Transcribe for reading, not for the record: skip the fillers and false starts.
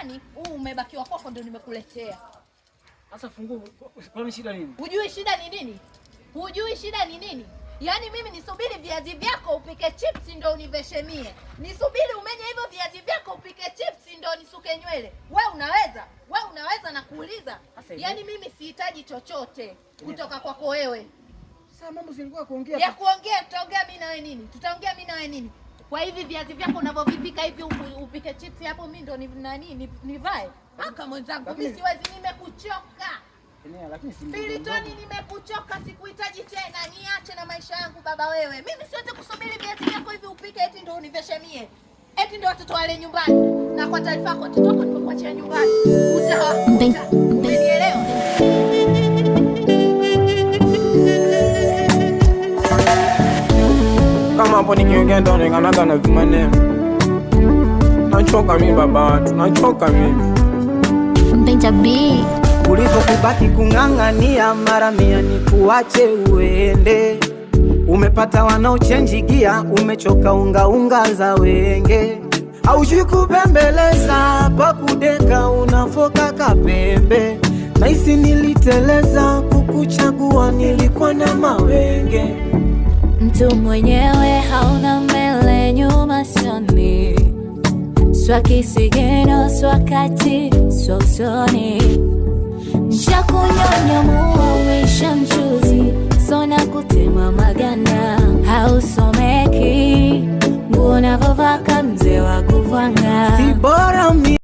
nyumbani, huu umebakiwa kwako ndio nimekuletea. Sasa funguo, kwa shida nini? Hujui shida ni nini? Hujui shida ni nini? Yaani mimi nisubiri viazi vyako upike chips ndio univeshe mie. Nisubiri umenye hivyo viazi vyako upike chips ndio nisuke nywele. Wewe unaweza? Wewe unaweza na kuuliza? Yaani mimi sihitaji chochote kutoka kwako wewe. Sasa mambo zilikuwa kuongea. Ya kuongea tutaongea mimi na wewe nini? Tutaongea mimi na wewe nini? Kwa hivi viazi vyako unavyovipika hivi upike chips hapo mimi ndo nivae? Aka mwenzangu mimi siwezi, nimekuchoka. Lakini si Pilitoni, nimekuchoka, sikuhitaji tena, niache na maisha yangu baba wewe. Mimi siwezi kusubiri viazi vyako hivi upike eti ndio univeshe mie. Eti ndio watoto wale nyumbani. Na kwa taarifa yako watoto wako nimekuachia nyumbani. Umenielewa? Kama hapo nikiongea ndo nikanaga na maneno. Nachoka mimi baba, tunachoka mimi. Benja B. Kuliko kubaki kung'ang'ania mara mia ni kuache uende. Umepata wanaochenji gia, umechoka unga za wenge. Haujui kubembeleza, pa kudeka unafoka kapembe. Naisi niliteleza, kukuchagua nilikuwa na mawenge. Mtu mwenyewe hauna mbele nyuma sioni. Swa kisigeno, swa kati, swa usoni. Nishakunyonya mua uisha mchuzi, sona kutema maganda. Hausomeki, nguo unavovaa kama mzee wa kuvanga. Si bora